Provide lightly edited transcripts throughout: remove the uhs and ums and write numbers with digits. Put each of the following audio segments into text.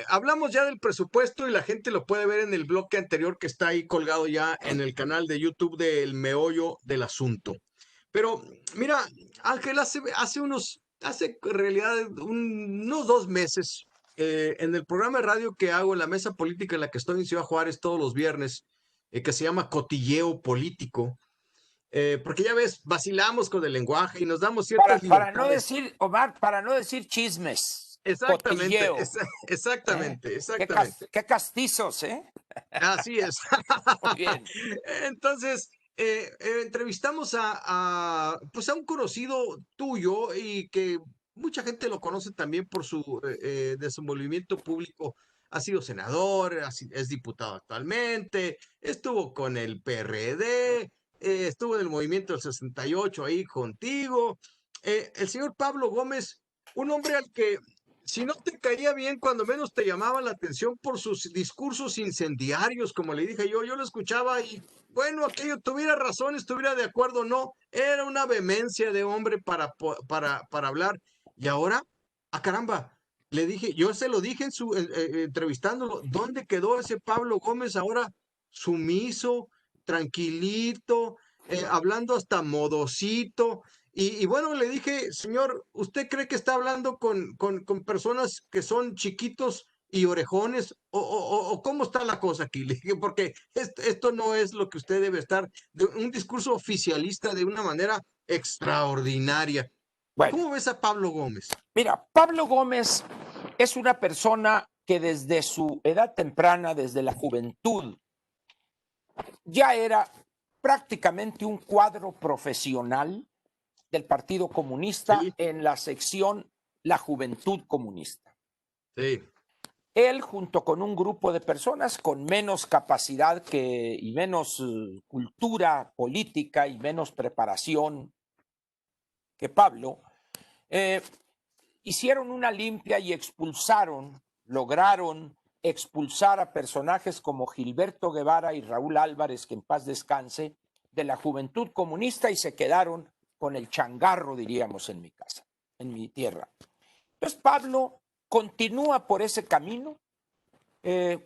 hablamos ya del presupuesto y la gente lo puede ver en el bloque anterior que está ahí colgado ya en el canal de YouTube del meollo del asunto. Pero mira, Ángel, hace en realidad unos 2 meses, en el programa de radio que hago, en la mesa política en la que estoy en Ciudad Juárez todos los viernes, que se llama Cotilleo Político, porque ya ves, vacilamos con el lenguaje y nos damos ciertas Para no libertades. decir, Omar, para no decir chismes, Exactamente, cotilleo. exactamente, Qué, exactamente. qué castizos, ¿eh? Así es. Muy bien. Entonces, entrevistamos pues a un conocido tuyo y que mucha gente lo conoce también por su desenvolvimiento público. Ha sido senador, es diputado actualmente, estuvo con el PRD, estuvo en el movimiento del 68 ahí contigo. El señor Pablo Gómez, un hombre al que si no te caía bien, cuando menos te llamaba la atención por sus discursos incendiarios, como le dije yo lo escuchaba y bueno, aquello tuviera razón, estuviera de acuerdo o no, era una vehemencia de hombre para hablar. Y ahora, caramba, le dije, yo se lo dije entrevistándolo, ¿dónde quedó ese Pablo Gómez ahora sumiso, tranquilito, hablando hasta modosito? Y bueno, le dije, señor, ¿usted cree que está hablando con personas que son chiquitos y orejones? ¿O cómo está la cosa aquí? Le dije, porque esto no es lo que usted debe estar, un discurso oficialista de una manera extraordinaria. Bueno, ¿Cómo ves a Pablo Gómez? mira, Pablo Gómez es una persona que desde su edad temprana, desde la juventud, ya era prácticamente un cuadro profesional del Partido Comunista Sí, en la sección La Juventud Comunista. sí, Él, junto con un grupo de personas con menos capacidad y menos cultura política y menos preparación que Pablo, eh, hicieron una limpia y lograron expulsar a personajes como Gilberto Guevara y Raúl Álvarez, que en paz descanse, de la Juventud Comunista y se quedaron con el changarro, diríamos, en mi casa, en mi tierra. Entonces Pablo continúa por ese camino,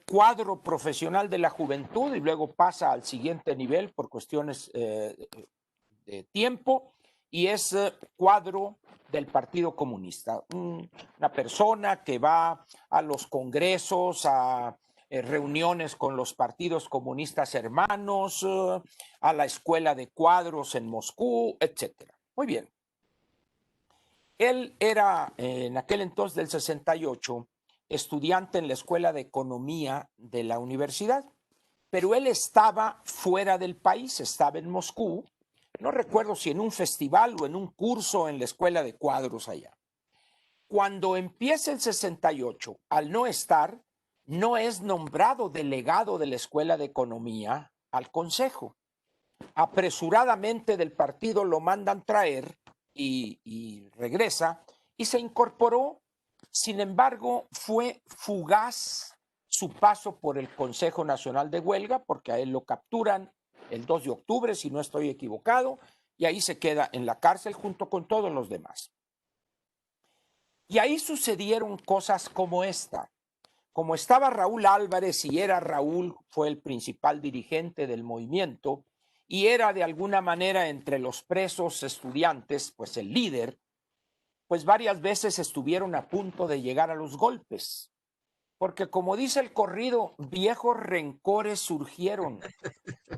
cuadro profesional de la juventud y luego pasa al siguiente nivel por cuestiones de tiempo y es cuadro del Partido Comunista. Una persona que va a los congresos, a reuniones con los partidos comunistas hermanos, a la escuela de cuadros en Moscú, etcétera. Muy bien. Él era en aquel entonces del 68 estudiante en la Escuela de Economía de la universidad, pero él estaba fuera del país, estaba en Moscú, no recuerdo si en un festival o en un curso en la Escuela de Cuadros allá. Cuando empieza el 68, al no estar, no es nombrado delegado de la Escuela de Economía al Consejo. Apresuradamente del partido lo mandan traer y regresa y se incorporó. Sin embargo, fue fugaz su paso por el Consejo Nacional de Huelga, porque a él lo capturan el 2 de octubre, si no estoy equivocado, y ahí se queda en la cárcel junto con todos los demás. Y ahí sucedieron cosas como esta. Como estaba Raúl Álvarez y era Raúl, fue el principal dirigente del movimiento y era de alguna manera entre los presos estudiantes, pues el líder, pues varias veces estuvieron a punto de llegar a los golpes. Porque como dice el corrido, viejos rencores surgieron.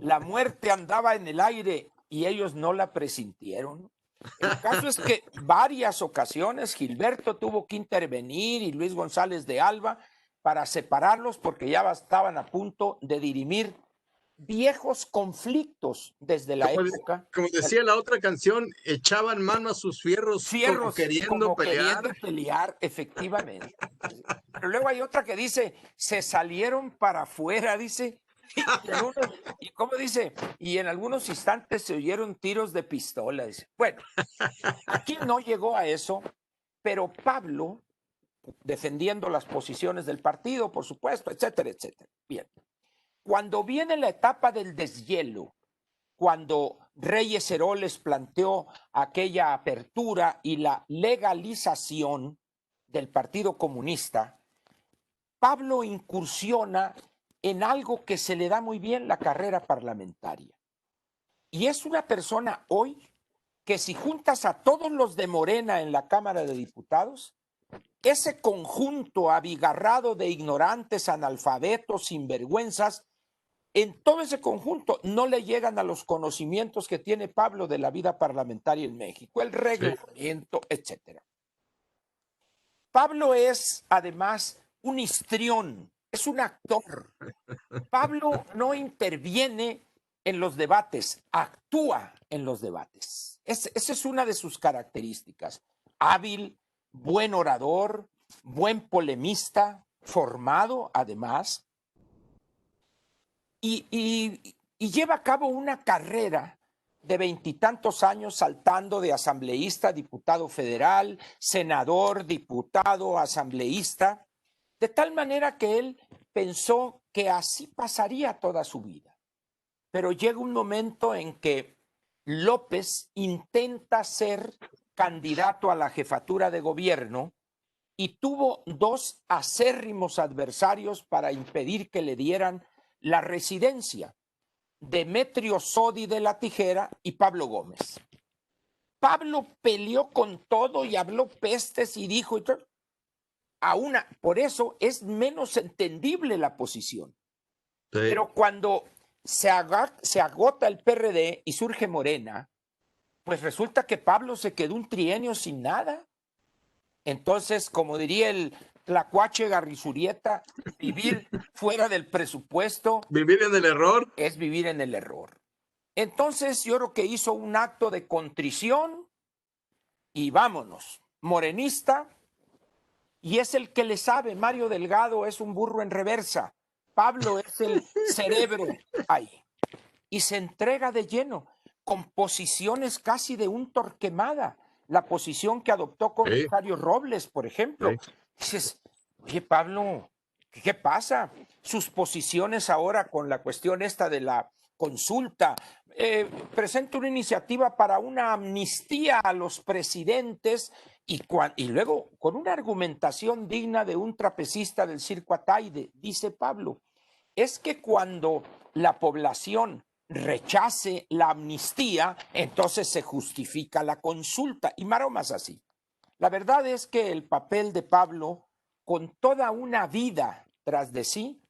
La muerte andaba en el aire y ellos no la presintieron. El caso es que varias ocasiones Gilberto tuvo que intervenir y Luis González de Alba para separarlos porque ya estaban a punto de dirimir viejos conflictos desde la como, época. como decía la otra canción, echaban mano a sus fierros como Fierros queriendo como pelear. queriendo pelear, efectivamente. Pero luego hay otra que dice, se salieron para afuera, dice, y como dice, y en algunos instantes se oyeron tiros de pistola. Dice. Bueno, aquí no llegó a eso, pero Pablo, defendiendo las posiciones del partido, por supuesto, etcétera, etcétera. Bien. Cuando viene la etapa del deshielo, cuando Reyes Heroles planteó aquella apertura y la legalización del Partido Comunista, Pablo incursiona en algo que se le da muy bien, la carrera parlamentaria. Y es una persona hoy que si juntas a todos los de Morena en la Cámara de Diputados, ese conjunto abigarrado de ignorantes, analfabetos, sinvergüenzas, en todo ese conjunto no le llegan a los conocimientos que tiene Pablo de la vida parlamentaria en México, el reglamento, etcétera. Pablo es además un histrión, es un actor. Pablo no interviene en los debates, actúa en los debates. Esa es una de sus características. Hábil, buen orador, buen polemista, formado además, y lleva a cabo una carrera de 20 y tantos años saltando de asambleísta, diputado federal, senador, diputado, asambleísta, de tal manera que él pensó que así pasaría toda su vida. Pero llega un momento en que López intenta ser candidato a la jefatura de gobierno y tuvo dos acérrimos adversarios para impedir que le dieran la residencia: Demetrio Sodi de la Tijera y Pablo Gómez. Pablo peleó con todo y habló pestes y dijo, por eso es menos entendible la posición. Sí. Pero cuando se agota el PRD y surge Morena, pues resulta que Pablo se quedó un trienio sin nada. Entonces, como diría el tlacuache Garrizurieta, vivir fuera del presupuesto Vivir en el error. es vivir en el error. Entonces, yo creo que hizo un acto de contrición y vámonos. Morenista, y es el que le sabe. Mario Delgado es un burro en reversa. Pablo es el cerebro ahí. Y se entrega de lleno, con posiciones casi de un Torquemada. La posición que adoptó con Sí, Rosario Robles, por ejemplo. sí. Dices, oye, Pablo, ¿qué pasa? Sus posiciones ahora con la cuestión esta de la consulta. Presenta una iniciativa para una amnistía a los presidentes y luego con una argumentación digna de un trapecista del circo Ataide, dice Pablo, es que cuando la población rechace la amnistía, entonces se justifica la consulta y maromas así. La verdad es que el papel de Pablo, con toda una vida tras de sí,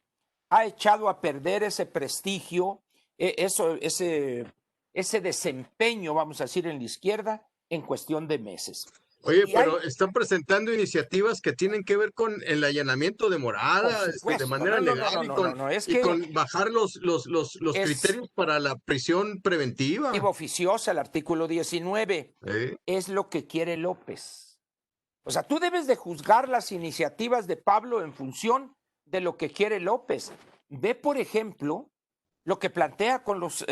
ha echado a perder ese prestigio, ese desempeño, vamos a decir, en la izquierda en cuestión de meses. Oye, Y hay, pero están presentando iniciativas que tienen que ver con el allanamiento de por morada, de supuesto, manera legal es y que con bajar los es criterios para la prisión preventiva. oficiosa, el artículo 19, ¿Eh? es lo que quiere López. O sea, tú debes de juzgar las iniciativas de Pablo en función de lo que quiere López. Ve, por ejemplo, lo que plantea con los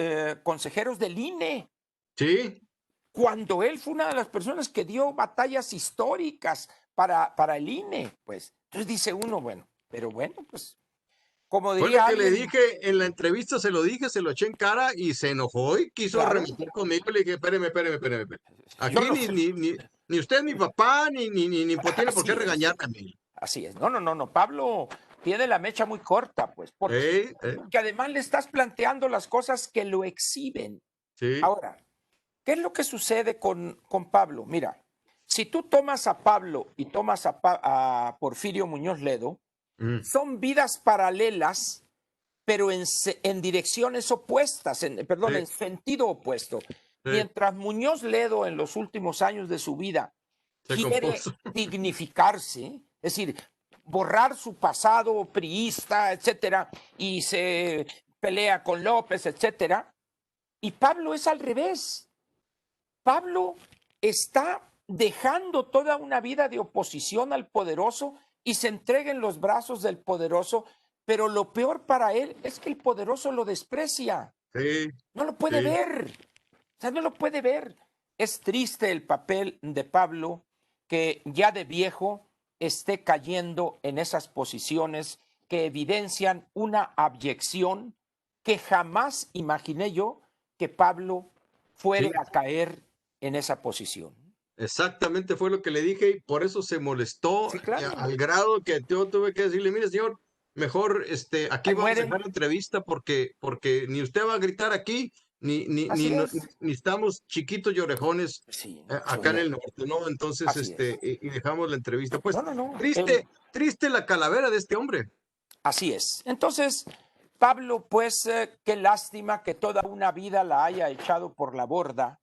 consejeros del INE, Sí. cuando él fue una de las personas que dio batallas históricas para el INE, pues. Entonces dice uno, bueno, pero bueno, pues, como Fue lo diría que le alguien, dije en la entrevista, se lo dije, se lo eché en cara y se enojó y quiso claro, arremeter conmigo. Le dije, espéreme. yo Aquí lo, ni usted, ni papá, ni tiene por qué así es. regañarme a mí. Así es. No. Pablo tiene la mecha muy corta, pues, porque además le estás planteando las cosas que lo exhiben. Sí. Ahora, ¿qué es lo que sucede con Pablo? Mira, si tú tomas a Pablo y tomas a Porfirio Muñoz Ledo, Mm, son vidas paralelas, pero en direcciones opuestas, perdón, sí, en sentido opuesto. sí. Mientras Muñoz Ledo en los últimos años de su vida Se quiere compuso. dignificarse, es decir, borrar su pasado priista, etcétera, y se pelea con López, etcétera. Y Pablo es al revés. Pablo está dejando toda una vida de oposición al poderoso y se entrega en los brazos del poderoso, pero lo peor para él es que el poderoso lo desprecia, Sí, no lo puede sí. ver, o sea, no lo puede ver. Es triste el papel de Pablo que ya de viejo esté cayendo en esas posiciones que evidencian una abyección que jamás imaginé yo que Pablo fuere Sí, a caer en esa posición. Exactamente fue lo que le dije y por eso se molestó Sí, claro. al grado que yo tuve que decirle, mire, señor, mejor aquí Ahí vamos a muere. dejar la entrevista porque ni usted va a gritar aquí, Así es. ni estamos chiquitos y orejones Sí, no, pues acá en no. el norte, ¿no? Entonces, Así es. y dejamos la entrevista. Pues No, no, no. triste la calavera de este hombre. Así es. Entonces, Pablo, pues qué lástima que toda una vida la haya echado por la borda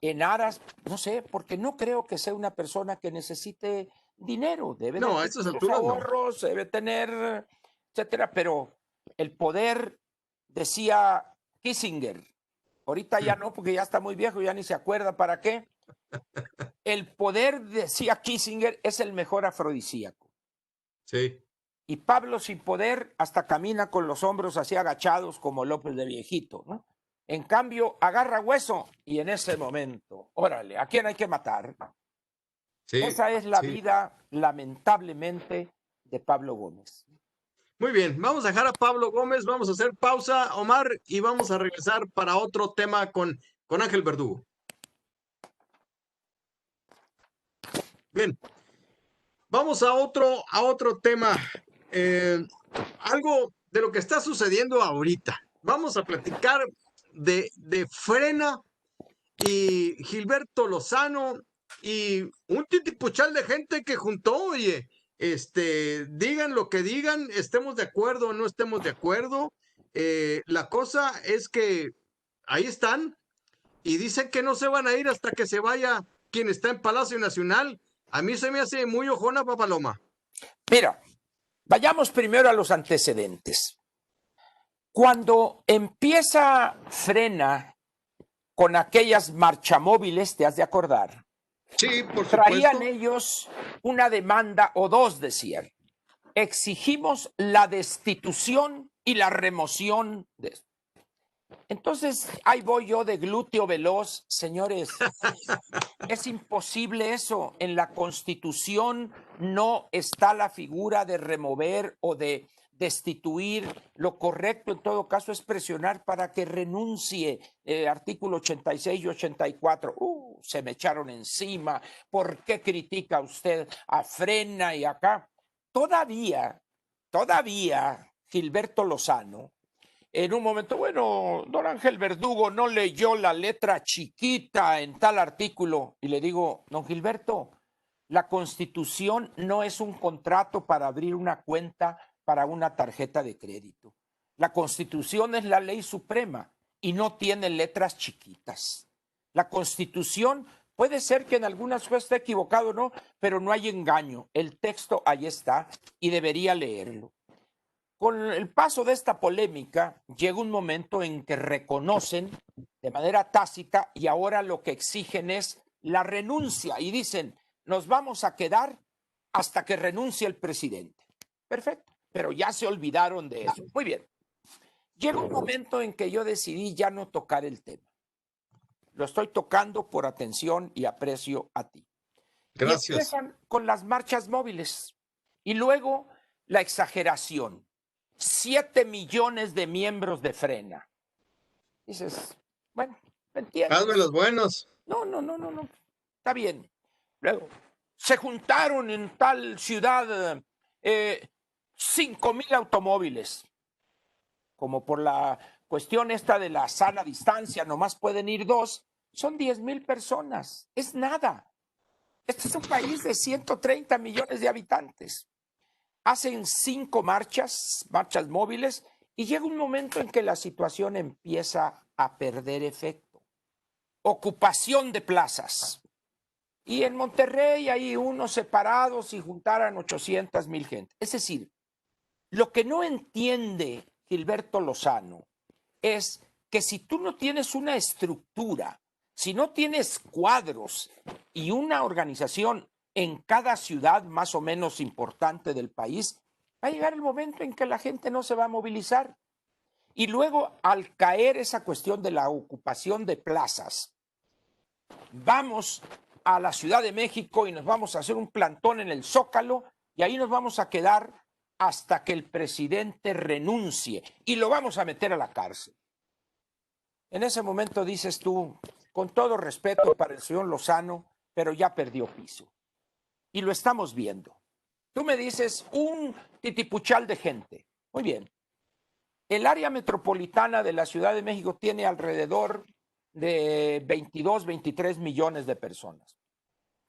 en aras, no sé, porque no creo que sea una persona que necesite dinero. Debe de No, a tener estas sus alturas no. ahorros, debe tener, etcétera. Pero el poder, decía Kissinger, ahorita ya no, porque ya está muy viejo, ya ni se acuerda para qué. El poder, decía Kissinger, es el mejor afrodisíaco. Sí. Y Pablo sin poder hasta camina con los hombros así agachados como López de viejito, ¿no? En cambio, agarra hueso y en ese momento, órale, ¿a quién hay que matar? Sí, Esa es la sí. vida, lamentablemente, de Pablo Gómez. Muy bien, vamos a dejar a Pablo Gómez, vamos a hacer pausa, Omar, y vamos a regresar para otro tema con Ángel Verdugo. Bien, vamos a otro tema. Algo de lo que está sucediendo ahorita. Vamos a platicar de Frena y Gilberto Lozano y un titipuchal de gente que juntó, oye, digan lo que digan, estemos de acuerdo o no estemos de acuerdo. La cosa es que ahí están y dicen que no se van a ir hasta que se vaya quien está en Palacio Nacional. A mí se me hace muy ojona, Papaloma. Mira, vayamos primero a los antecedentes. Cuando empieza Frena con aquellas marchamóviles, te has de acordar, Sí, por traían supuesto. ellos una demanda o dos, decían. Exigimos la destitución y la remoción de esto. Entonces, ahí voy yo de glúteo veloz, señores. Es imposible eso. En la Constitución no está la figura de remover o de destituir. Lo correcto en todo caso es presionar para que renuncie. Artículo 86 y 84. Se me echaron encima. ¿Por qué critica usted a Frena y acá? Todavía, Gilberto Lozano en un momento, bueno, don Ángel Verdugo no leyó la letra chiquita en tal artículo. Y le digo, don Gilberto, la Constitución no es un contrato para abrir una cuenta para una tarjeta de crédito. La Constitución es la ley suprema y no tiene letras chiquitas. La Constitución puede ser que en algunas cosas esté equivocado, ¿no? Pero no hay engaño. El texto ahí está y debería leerlo. Con el paso de esta polémica, llega un momento en que reconocen de manera tácita y ahora lo que exigen es la renuncia y dicen, nos vamos a quedar hasta que renuncie el presidente. Perfecto, pero ya se olvidaron de eso. Muy bien. Llega un momento en que yo decidí ya no tocar el tema. Lo estoy tocando por atención y aprecio a ti. Y Gracias. empiezan con las marchas móviles y luego la exageración. 7 millones de miembros de Frena. Dices, bueno, ¿me Hazme entiendes? los buenos. No. Está bien. Luego, se juntaron en tal ciudad 5,000 automóviles. Como por la cuestión esta de la sana distancia, nomás pueden ir 2, son 10,000 personas. Es nada. Este es un país de 130 millones de habitantes. Hacen 5 marchas móviles, y llega un momento en que la situación empieza a perder efecto. Ocupación de plazas. Y en Monterrey hay unos separados y juntaran 800,000 gente. Es decir, lo que no entiende Gilberto Lozano es que si tú no tienes una estructura, si no tienes cuadros y una organización en cada ciudad más o menos importante del país, va a llegar el momento en que la gente no se va a movilizar. Y luego, al caer esa cuestión de la ocupación de plazas, vamos a la Ciudad de México y nos vamos a hacer un plantón en el Zócalo y ahí nos vamos a quedar hasta que el presidente renuncie y lo vamos a meter a la cárcel. En ese momento dices tú, con todo respeto para el señor Lozano, pero ya perdió piso. Y lo estamos viendo. Tú me dices un titipuchal de gente. Muy bien. El área metropolitana de la Ciudad de México tiene alrededor de 22, 23 millones de personas.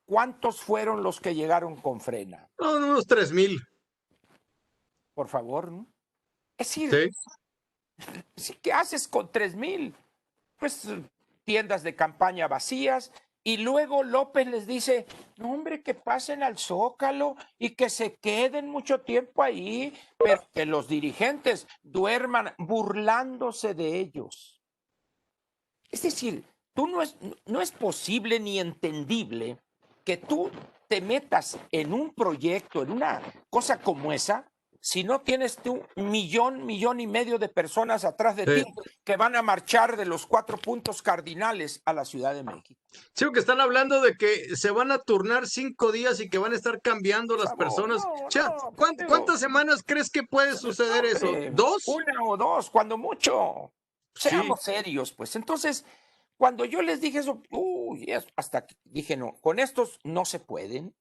¿Cuántos fueron los que llegaron con Frena? No, unos 3,000. Por favor, ¿no? Es decir, Sí. ¿qué haces con 3,000? Pues tiendas de campaña vacías, y luego López les dice, no hombre, que pasen al Zócalo y que se queden mucho tiempo ahí, pero que los dirigentes duerman burlándose de ellos. Es decir, no es posible ni entendible que tú te metas en un proyecto, en una cosa como esa, si no tienes tú 1,5 millones de personas atrás de ti que van a marchar de los 4 puntos cardinales a la Ciudad de México. Sí, que están hablando de que se van a turnar 5 días y que van a estar cambiando las personas. O sea, ¿cuántas semanas crees que puede suceder eso? ¿2? 1 o 2, cuando mucho. Sí. Seamos serios, pues. Entonces, cuando yo les dije eso, hasta que dije, no, con estos no se pueden,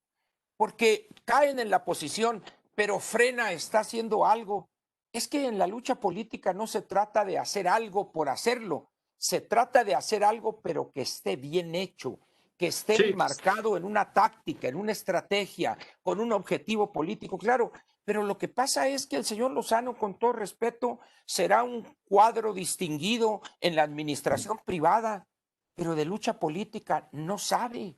porque caen en la posición, pero Frena está haciendo algo. Es que en la lucha política no se trata de hacer algo por hacerlo, se trata de hacer algo, pero que esté bien hecho, que esté enmarcado en una táctica, en una estrategia, con un objetivo político, claro. Pero lo que pasa es que el señor Lozano, con todo respeto, será un cuadro distinguido en la administración privada, pero de lucha política no sabe.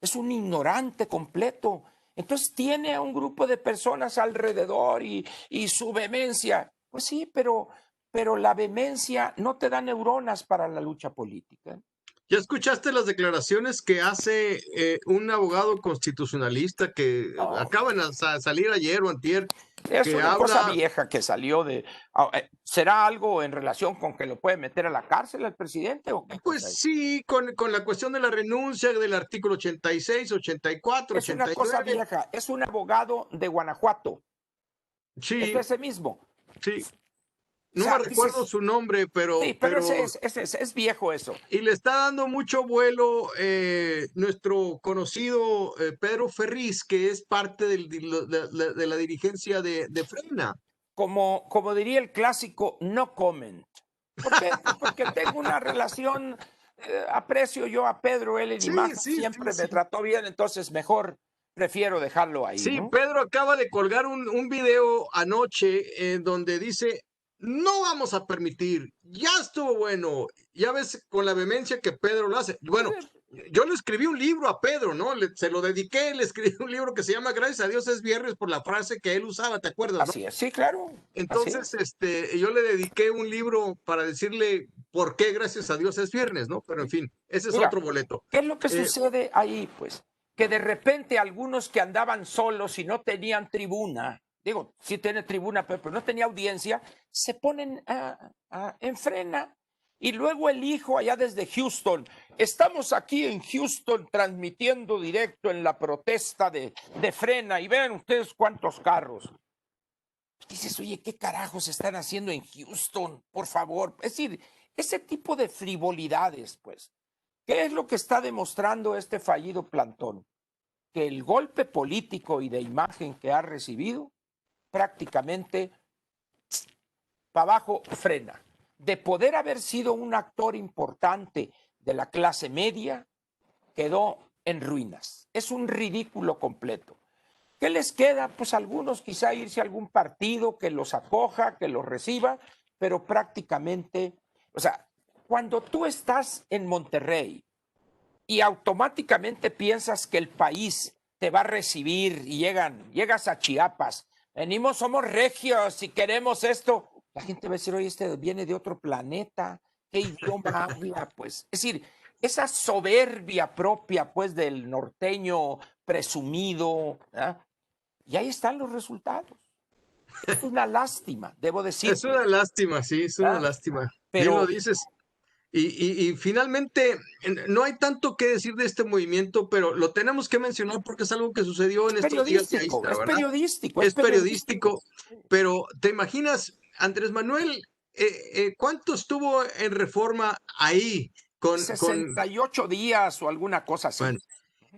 Es un ignorante completo. Entonces tiene a un grupo de personas alrededor y su vehemencia. Pues sí, pero la vehemencia no te da neuronas para la lucha política. ¿Ya escuchaste las declaraciones que hace un abogado constitucionalista que acaban de salir ayer o antier? Es Que una cosa habla, vieja que salió de... ¿Será algo en relación con que lo puede meter a la cárcel al presidente o qué cosa pues es? sí, con la cuestión de la renuncia del artículo 86, 84, Es una cosa 89. vieja. Es un abogado de Guanajuato. Es Sí, ese mismo. sí. O No me sea, recuerdo su nombre, sí, pero es viejo eso. y le está dando mucho vuelo nuestro conocido Pedro Ferriz, que es parte de la dirigencia de Frena. Como diría el clásico, no comment. ¿Por qué? Porque tengo una relación, aprecio yo a Pedro, él en Sí, imagen sí, sí, siempre me sí. trató bien, entonces mejor prefiero dejarlo ahí, Sí, ¿no? Pedro acaba de colgar un video anoche en donde dice, no vamos a permitir, ya estuvo bueno, ya ves con la vehemencia que Pedro lo hace. Bueno, yo le escribí un libro a Pedro, ¿no? Se lo dediqué, le escribí un libro que se llama Gracias a Dios es viernes por la frase que él usaba, ¿te acuerdas, no? Así es, sí, claro, así Entonces, es. yo le dediqué un libro para decirle por qué gracias a Dios es viernes, ¿no? Pero en fin, ese es Mira, otro boleto. ¿qué es lo que sucede ahí? Pues que de repente algunos que andaban solos y no tenían tribuna, digo, sí tiene tribuna, pero no tenía audiencia, se ponen en Frena. Y luego el hijo allá desde Houston, estamos aquí en Houston transmitiendo directo en la protesta de Frena y vean ustedes cuántos carros. Dices, oye, ¿qué carajos están haciendo en Houston? Por favor. Es decir, ese tipo de frivolidades, pues. ¿Qué es lo que está demostrando este fallido plantón? Que el golpe político y de imagen que ha recibido prácticamente para abajo frena. De poder haber sido un actor importante de la clase media, quedó en ruinas. Es un ridículo completo. ¿Qué les queda? Pues algunos quizá irse a algún partido que los acoja, que los reciba, pero prácticamente, o sea, cuando tú estás en Monterrey y automáticamente piensas que el país te va a recibir y llegas a Chiapas, venimos, somos regios y queremos esto, la gente va a decir, oye, este viene de otro planeta, ¿qué idioma habla? Pues, es decir, esa soberbia propia, pues, del norteño presumido, ¿eh? Y ahí están los resultados. Es una lástima, debo Es decirte, una lástima, sí, es una ¿eh? lástima. Bien lo Pero dices. Y finalmente, no hay tanto que decir de este movimiento, pero lo tenemos que mencionar porque es algo que sucedió en estos días y ahí está, es ¿verdad? periodístico, es Es periodístico. periodístico, pero ¿te imaginas, Andrés Manuel, cuánto estuvo en Reforma ahí con, 68 días o alguna cosa así. bueno,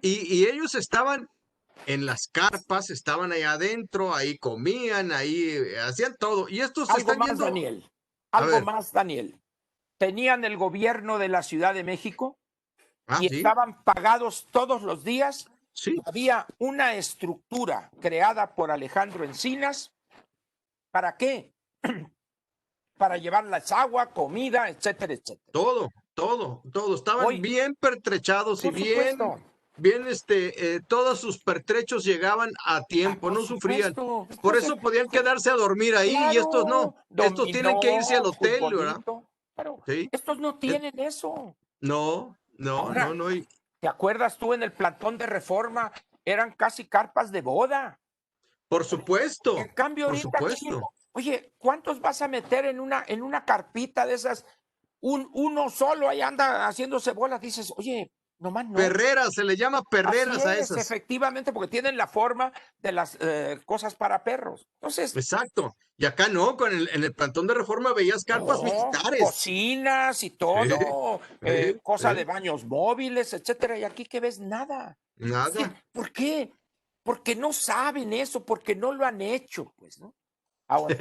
y ellos estaban en las carpas, estaban allá adentro, ahí comían, ahí hacían todo. Y estos se Algo están más, yendo, Daniel. a Algo ver, más, Daniel. Tenían el gobierno de la Ciudad de México y sí, estaban pagados todos los días. sí, Había una estructura creada por Alejandro Encinas. ¿Para qué? Para llevarles agua, comida, etcétera, etcétera. todo. Estaban Hoy, bien pertrechados y por supuesto, bien, todos sus pertrechos llegaban a tiempo, por no sufrían. supuesto. Por Entonces, eso podían quedarse a dormir ahí y estos no. claro, Estos tienen que irse al dominó, hotel, ¿verdad? futbolito, pero Sí. estos no Eh, tienen eso. No, Ahora, no. ¿te acuerdas tú en el plantón de Reforma? Eran casi carpas de boda. Por En supuesto, cambio, por ahorita aquí, supuesto. oye, ¿cuántos vas a meter en una carpita de esas? Uno solo ahí anda haciéndose bolas. Dices, oye, nomás no. Perreras, se le llama Así perreras a es, esas. efectivamente, porque tienen la forma de las cosas para perros. Entonces, Exacto. Y acá no, en el plantón de Reforma veías carpas no, militares. cocinas y Sí, todo, cosa de sí. baños móviles, etcétera. Y aquí que ves nada. Es decir, Nada. ¿por qué? Porque no saben eso, porque no lo han hecho, pues, ¿no? Ahora,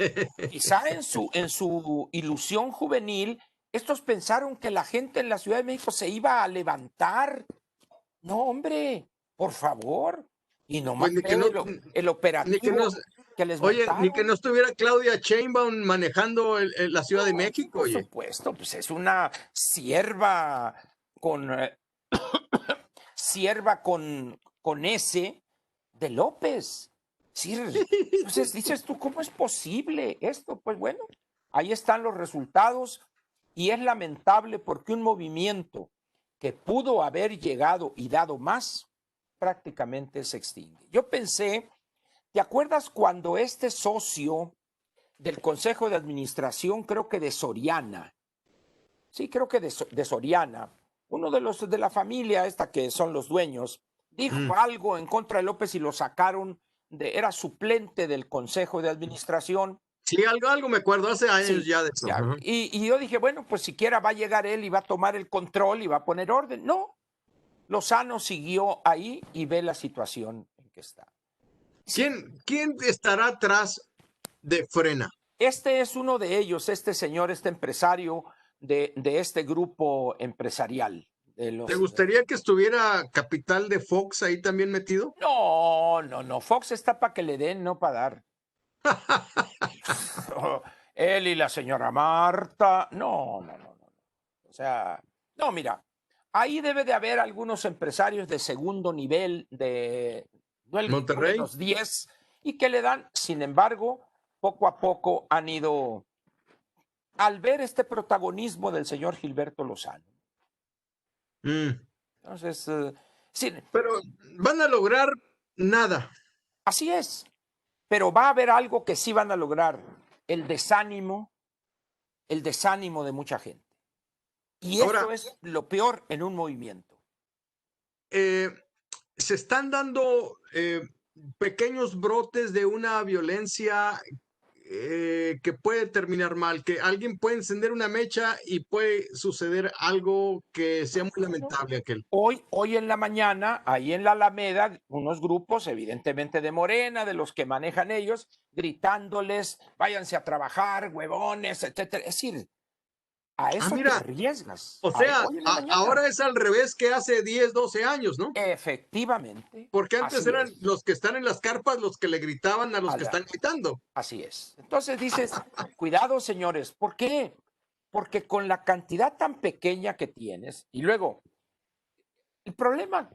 quizá en su ilusión juvenil, estos pensaron que la gente en la Ciudad de México se iba a levantar. No, hombre, por favor. Y nomás Pues ni ve que no, el ni que no, operativo que les oye, ni que montaron. no estuviera Claudia Sheinbaum manejando la Ciudad de No, México, por oye. supuesto, pues es una sierva con sierva con S de López. Sí, entonces dices tú, ¿cómo es posible esto? Pues bueno, ahí están los resultados y es lamentable porque un movimiento que pudo haber llegado y dado más, prácticamente se extingue. Yo pensé, ¿te acuerdas cuando este socio del Consejo de Administración, creo que de Soriana, sí, creo que de Soriana, uno de los de la familia esta que son los dueños, dijo Mm. algo en contra de López y lo sacaron, era suplente del Consejo de Administración? Sí, algo me acuerdo, hace años Sí, ya de eso. ya. Ajá. Y yo dije, bueno, pues siquiera va a llegar él y va a tomar el control y va a poner orden. No, Lozano siguió ahí y ve la situación en que está. Sí, ¿Quién estará atrás de Frena? este es uno de ellos, este señor, este empresario de este grupo empresarial. De ¿Te los, gustaría que estuviera Capital de Fox ahí también metido? no, no, no. Fox está para que le den, no para dar. Él y la señora Marta. No, no, no, no. O sea, no, mira, ahí debe de haber algunos empresarios de segundo nivel, no el grupo de Monterrey. los 10, y que le dan, sin embargo, poco a poco han ido, al ver este protagonismo del señor Gilberto Lozano. Mm. Entonces, sí, Pero van a lograr nada. así es. Pero va a haber algo que sí van a lograr, el desánimo de mucha gente. Y Ahora, eso es lo peor en un movimiento. eh, se están dando pequeños brotes de una violencia que puede terminar mal, que alguien puede encender una mecha y puede suceder algo que sea muy Bueno, lamentable aquel. hoy en la mañana, ahí en la Alameda, unos grupos, evidentemente de Morena, de los que manejan ellos, gritándoles, váyanse a trabajar, huevones, etcétera. Es decir, a Ah, eso te mira, arriesgas. o sea, Hoy en la mañana. ahora es al revés que hace 10, 12 años, ¿no? Efectivamente, Porque antes así eran es. los que están en las carpas los que le gritaban a los que están gritando. Así es. Entonces dices, cuidado, señores. ¿Por qué? Porque con la cantidad tan pequeña que tienes, y luego, el problema,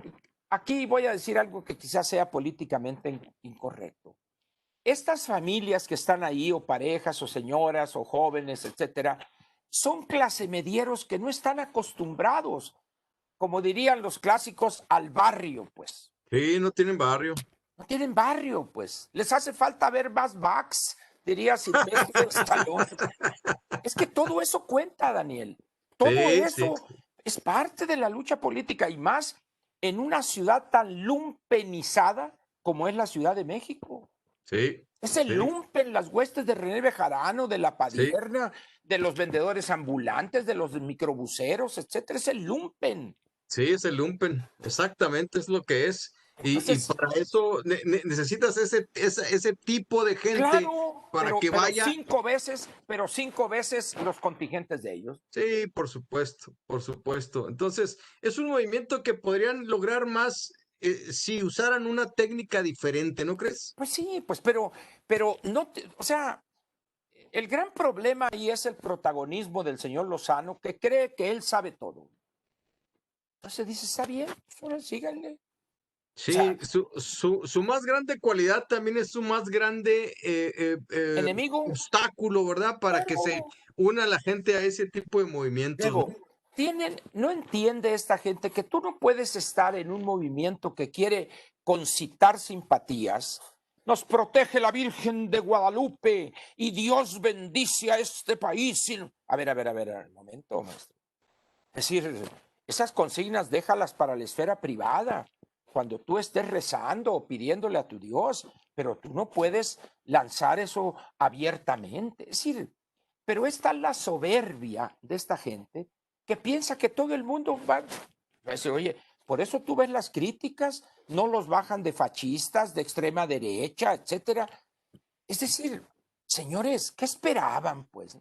aquí voy a decir algo que quizás sea políticamente incorrecto. Estas familias que están ahí, o parejas, o señoras, o jóvenes, etcétera, son clase medieros que no están acostumbrados, como dirían los clásicos, al barrio, pues. Sí, no tienen barrio. No tienen barrio, pues. Les hace falta ver más backs, diría Silvestre Stallone. Es que todo eso cuenta, Daniel. Todo Sí, sí, eso es parte de la lucha política y más en una ciudad tan lumpenizada como es la Ciudad de México. sí, Es el sí, lumpen, las huestes de René Bejarano, de la sí. Padierna, de los vendedores ambulantes, de los microbuseros, etcétera. Es el lumpen. Sí, es el lumpen, exactamente es lo que es. Y Entonces, para eso necesitas ese tipo de gente claro, para que pero vaya. 5 veces, pero 5 veces los contingentes de ellos. Sí, por supuesto, por supuesto. Entonces, es un movimiento que podrían lograr más si usaran una técnica diferente, ¿no crees? Pues sí, pues, pero no, o sea, el gran problema ahí es el protagonismo del señor Lozano, que cree que él sabe todo. Entonces dice, está bien, pues ahora síganle. O sea, Sí, su más grande cualidad también es su más grande enemigo, obstáculo, ¿verdad? Para que se claro. una la gente a ese tipo de movimientos, ¿no? Luego, no entiende esta gente que tú no puedes estar en un movimiento que quiere concitar simpatías. Nos protege la Virgen de Guadalupe y Dios bendice a este país. A ver, un momento, maestro. Es decir, esas consignas déjalas para la esfera privada, cuando tú estés rezando o pidiéndole a tu Dios, pero tú no puedes lanzar eso abiertamente. Es decir, pero está la soberbia de esta gente que piensa que todo el mundo va a decir, oye, por eso tú ves las críticas, no los bajan de fascistas, de extrema derecha, etcétera. Es decir, señores, ¿qué esperaban, pues?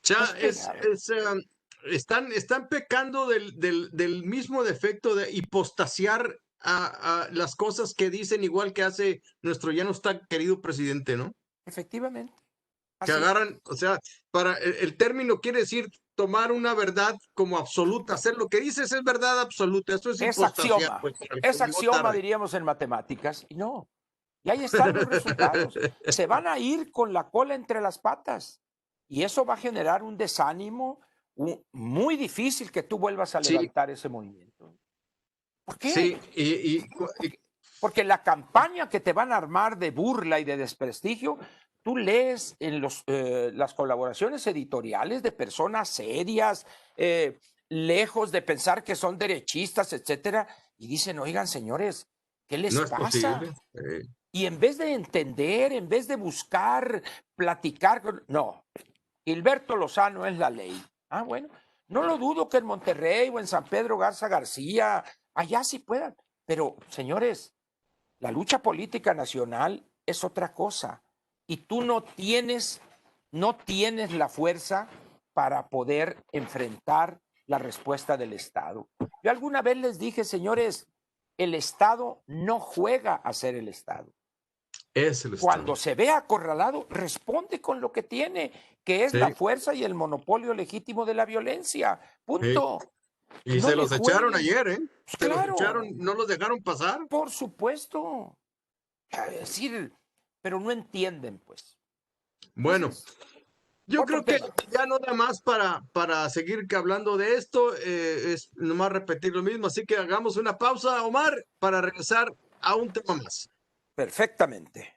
¿Qué Ya esperaban? están pecando del mismo defecto de hipostasiar a las cosas que dicen, igual que hace nuestro ya no está querido presidente, ¿no? Efectivamente, Que así es. agarran, o sea, para el término quiere decir tomar una verdad como absoluta, hacer lo que dices es verdad absoluta, eso es hipostasiar, pues, Es pero llegó axioma, tarde. diríamos en matemáticas, y no. Y ahí están los resultados. Se van a ir con la cola entre las patas. Y eso va a generar un desánimo muy difícil que tú vuelvas a Sí, levantar ese movimiento. ¿Por qué? sí, Porque la campaña que te van a armar de burla y de desprestigio, tú lees en las colaboraciones editoriales de personas serias, lejos de pensar que son derechistas, etcétera, y dicen, oigan, señores, ¿qué les no es pasa? posible. Y en vez de entender, en vez de buscar, platicar, no, Gilberto Lozano es la ley. Ah, bueno, no lo dudo que en Monterrey o en San Pedro Garza García, allá sí puedan, pero señores, la lucha política nacional es otra cosa y tú no tienes la fuerza para poder enfrentar la respuesta del Estado. Yo alguna vez les dije, señores, el Estado no juega a ser el Estado. Es el Cuando Estado. se ve acorralado, responde con lo que tiene, que es la Sí, fuerza y el monopolio legítimo de la violencia. sí. Punto. Y No se le los echaron jueguen. ayer, ¿eh? Pues Se los echaron, claro, no los dejaron pasar. por supuesto. Es decir, pero no entienden, pues. Bueno, Entonces, yo otro creo que tema. ya no da más para seguir hablando de esto, es nomás repetir lo mismo, así que hagamos una pausa, Omar, para regresar a un tema más. Perfectamente.